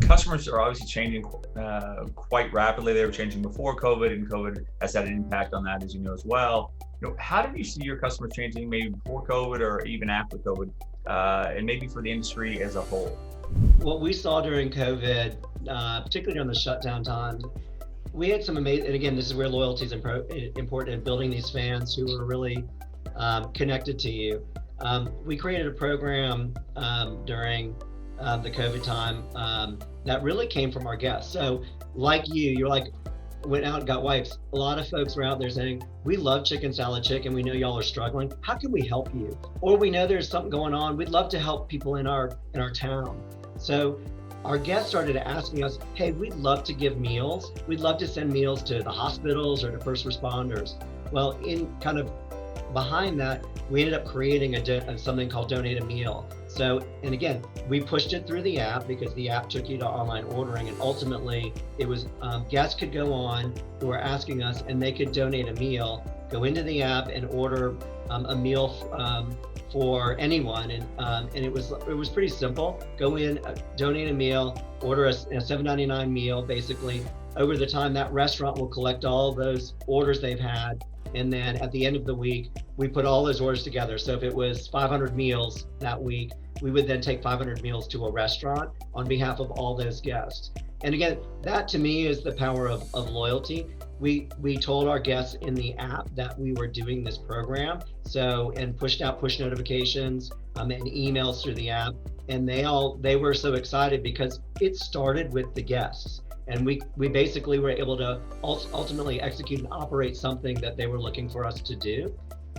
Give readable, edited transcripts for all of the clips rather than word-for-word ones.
customers are obviously changing quite rapidly. They were changing before COVID, and COVID has had an impact on that, as you know, as well. How did you see your customers changing, maybe before COVID or even after COVID, and maybe for the industry as a whole? What we saw during COVID, particularly during the shutdown time, we had some amazing, and again, this is where loyalty is important in building these fans who are really connected to you. We created a program during the COVID time that really came from our guests. So like you're like, went out and got wipes. A lot of folks were out there saying, we love chicken salad chicken. We know y'all are struggling. How can we help you? Or we know there's something going on. We'd love to help people in our town. So our guests started asking us, hey, we'd love to give meals. We'd love to send meals to the hospitals or to first responders. Well, in kind of behind that, we ended up creating something called Donate a Meal. So, and again, we pushed it through the app because the app took you to online ordering, and ultimately it was guests could go on who were asking us, and they could donate a meal, go into the app and order a meal for anyone, and it was pretty simple. Go in, donate a meal, order a $7.99 meal. Basically, over the time, that restaurant will collect all those orders they've had, and then at the end of the week, we put all those orders together. So if it was 500 meals that week, we would then take 500 meals to a restaurant on behalf of all those guests. And again, that to me is the power of loyalty. We told our guests in the app that we were doing this program, and pushed out push notifications and emails through the app, and they were so excited because it started with the guests. And we basically were able to ultimately execute and operate something that they were looking for us to do,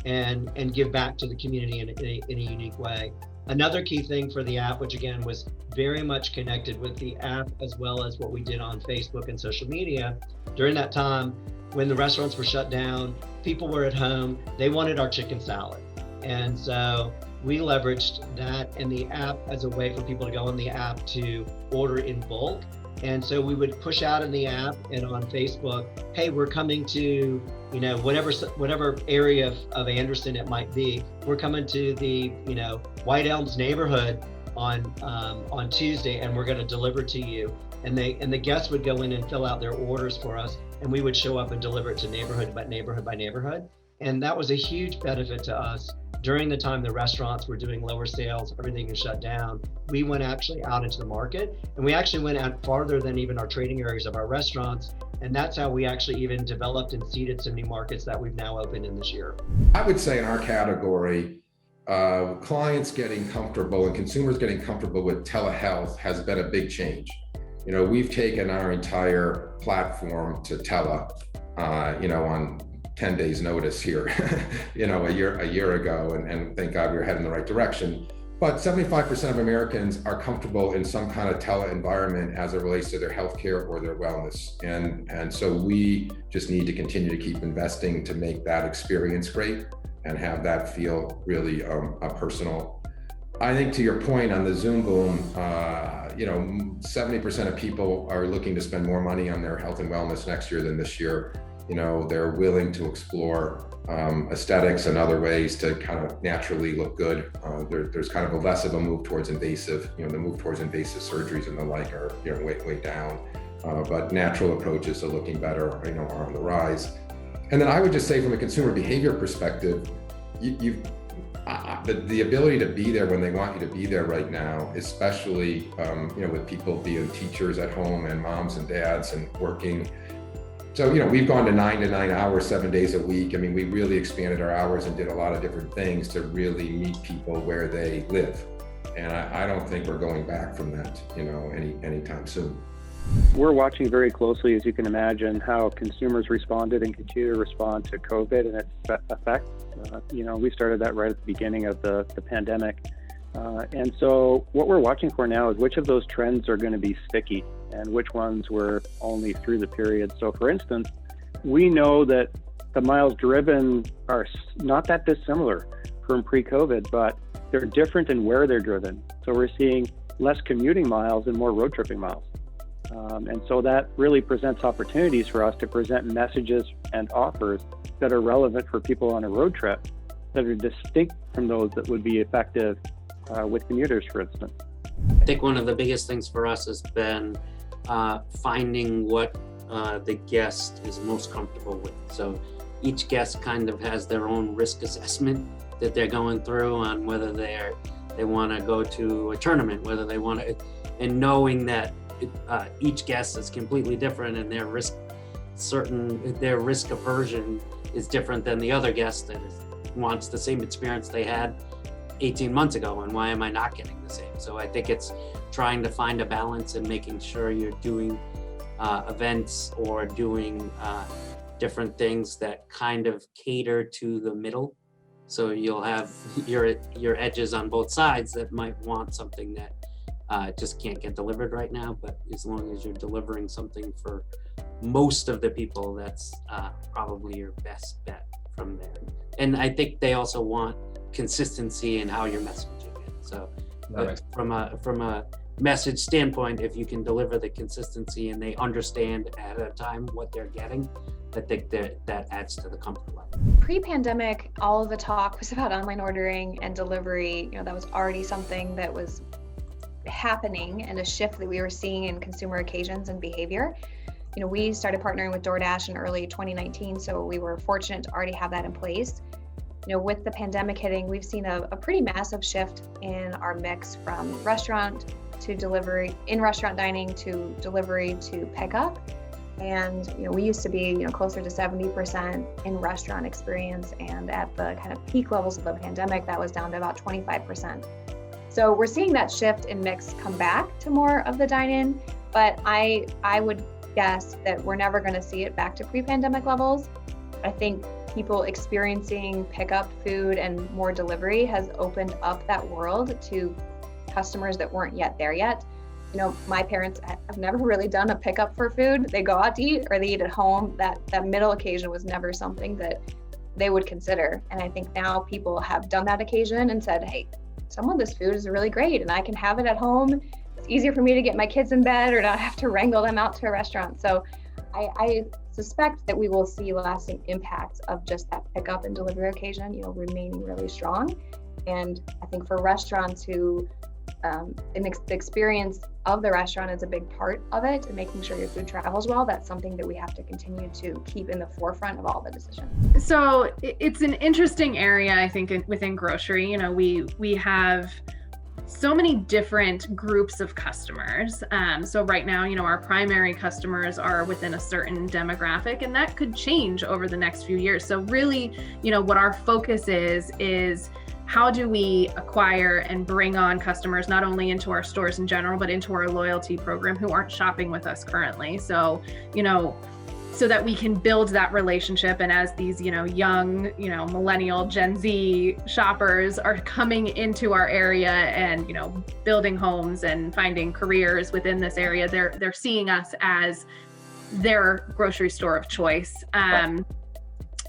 and give back to the community in a unique way. Another key thing for the app, which again was very much connected with the app as well as what we did on Facebook and social media, during that time when the restaurants were shut down, people were at home, they wanted our chicken salad. And so we leveraged that and the app as a way for people to go on the app to order in bulk. And so we would push out in the app and on Facebook, hey, we're coming to, whatever area of Anderson it might be. We're coming to the, White Elms neighborhood on Tuesday, and we're going to deliver to you. And the guests would go in and fill out their orders for us, and we would show up and deliver it to neighborhood by neighborhood by neighborhood. And that was a huge benefit to us. During the time the restaurants were doing lower sales, everything was shut down, we went actually out into the market, and we actually went out farther than even our trading areas of our restaurants. And that's how we actually even developed and seeded some new markets that we've now opened in this year. I would say in our category, clients getting comfortable and consumers getting comfortable with telehealth has been a big change. We've taken our entire platform to on 10 days notice here, a year ago, and thank God we were heading in the right direction. But 75% of Americans are comfortable in some kind of tele environment as it relates to their healthcare or their wellness. And so we just need to continue to keep investing to make that experience great and have that feel really personal. I think to your point on the Zoom boom, 70% of people are looking to spend more money on their health and wellness next year than this year. They're willing to explore aesthetics and other ways to kind of naturally look good. There's kind of a less of a move towards invasive, the move towards invasive surgeries and the like are way down. But natural approaches to looking better, are on the rise. And then I would just say from a consumer behavior perspective, the ability to be there when they want you to be there right now, especially with people being teachers at home and moms and dads and working. So, we've gone to 9 to 9 hours, 7 days a week. I mean, we really expanded our hours and did a lot of different things to really meet people where they live. And I don't think we're going back from that, anytime soon. We're watching very closely, as you can imagine, how consumers responded and continue to respond to COVID and its effects. We started that right at the beginning of the pandemic. And so what we're watching for now is which of those trends are going to be sticky and which ones were only through the period. So for instance, we know that the miles driven are not that dissimilar from pre-COVID, but they're different in where they're driven. So we're seeing less commuting miles and more road tripping miles. And so that really presents opportunities for us to present messages and offers that are relevant for people on a road trip that are distinct from those that would be effective with commuters, for instance. I think one of the biggest things for us has been finding what the guest is most comfortable with. So each guest kind of has their own risk assessment that they're going through on whether they want to go to a tournament, whether they want to, and knowing that each guest is completely different and their risk aversion is different than the other guest that wants the same experience they had 18 months ago, and why am I not getting the same? So I think it's trying to find a balance and making sure you're doing events or doing different things that kind of cater to the middle. So you'll have your edges on both sides that might want something that just can't get delivered right now, but as long as you're delivering something for most of the people, that's probably your best bet from there. And I think they also want consistency in how you're messaging it. So from a message standpoint, if you can deliver the consistency and they understand at a time what they're getting, I think that adds to the comfort level. Pre-pandemic, all of the talk was about online ordering and delivery. That was already something that was happening, and a shift that we were seeing in consumer occasions and behavior. We started partnering with DoorDash in early 2019, so we were fortunate to already have that in place. With the pandemic hitting, we've seen a pretty massive shift in our mix from restaurant to delivery, in-restaurant dining to delivery to pickup. And we used to be closer to 70% in restaurant experience, and at the kind of peak levels of the pandemic, that was down to about 25%. So we're seeing that shift in mix come back to more of the dine-in, but I would guess that we're never going to see it back to pre-pandemic levels. I think people experiencing pickup food and more delivery has opened up that world to customers that weren't yet there yet. My parents have never really done a pickup for food. They go out to eat or they eat at home. That middle occasion was never something that they would consider. And I think now people have done that occasion and said, hey, some of this food is really great and I can have it at home. It's easier for me to get my kids in bed or not have to wrangle them out to a restaurant. So I suspect that we will see lasting impacts of just that pickup and delivery occasion, remaining really strong. And I think for restaurants who the experience of the restaurant is a big part of it, and making sure your food travels well, that's something that we have to continue to keep in the forefront of all the decisions. So it's an interesting area, I think, within grocery. We have so many different groups of customers. So right now, our primary customers are within a certain demographic, and that could change over the next few years. So really, what our focus is how do we acquire and bring on customers not only into our stores in general, but into our loyalty program who aren't shopping with us currently. So, so that we can build that relationship. And as these, young, millennial Gen Z shoppers are coming into our area and, building homes and finding careers within this area, they're seeing us as their grocery store of choice.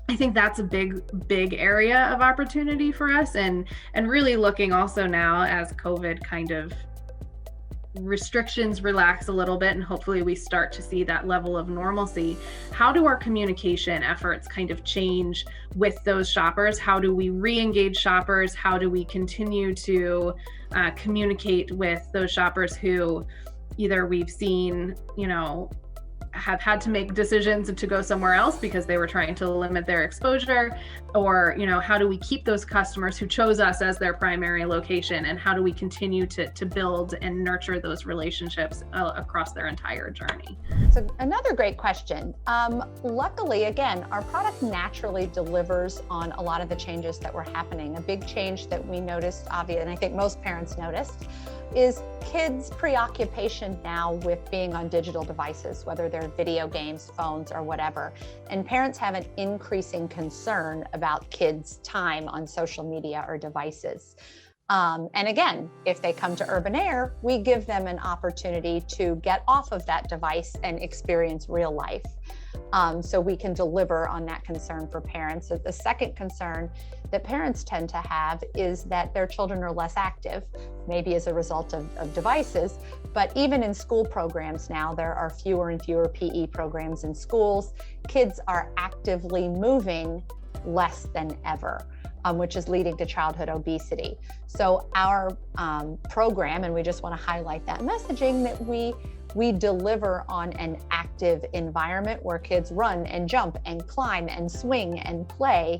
I think that's a big area of opportunity for us, and really looking also now as COVID kind of restrictions relax a little bit and hopefully we start to see that level of normalcy. How do our communication efforts kind of change with those shoppers? How do we re-engage shoppers? How do we continue to communicate with those shoppers who either we've seen, have had to make decisions to go somewhere else because they were trying to limit their exposure, or how do we keep those customers who chose us as their primary location, and how do we continue to build and nurture those relationships across their entire journey? So another great question. Luckily, again, our product naturally delivers on a lot of the changes that were happening. A big change that we noticed, obviously, and I think most parents noticed, is kids' preoccupation now with being on digital devices, whether they're video games, phones, or whatever. And parents have an increasing concern about kids' time on social media or devices. And again, if they come to Urban Air, we give them an opportunity to get off of that device and experience real life. So we can deliver on that concern for parents. So the second concern that parents tend to have is that their children are less active, maybe as a result of devices, but even in school programs now, there are fewer and fewer PE programs in schools. Kids are actively moving less than ever. which is leading to childhood obesity. So our program, and we just want to highlight that messaging, that we deliver on an active environment where kids run and jump and climb and swing and play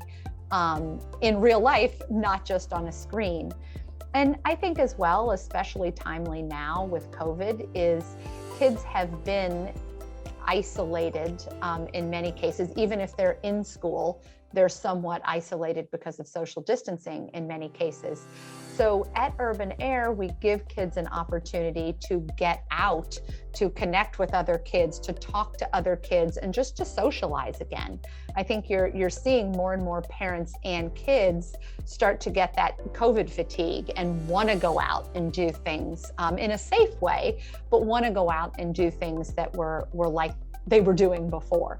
in real life, not just on a screen. And I think as well, especially timely now with COVID, is kids have been isolated in many cases. Even if they're in school, they're somewhat isolated because of social distancing in many cases. So at Urban Air, we give kids an opportunity to get out, to connect with other kids, to talk to other kids, and just to socialize again. I think you're seeing more and more parents and kids start to get that COVID fatigue and want to go out and do things in a safe way, but want to go out and do things that were like they were doing before.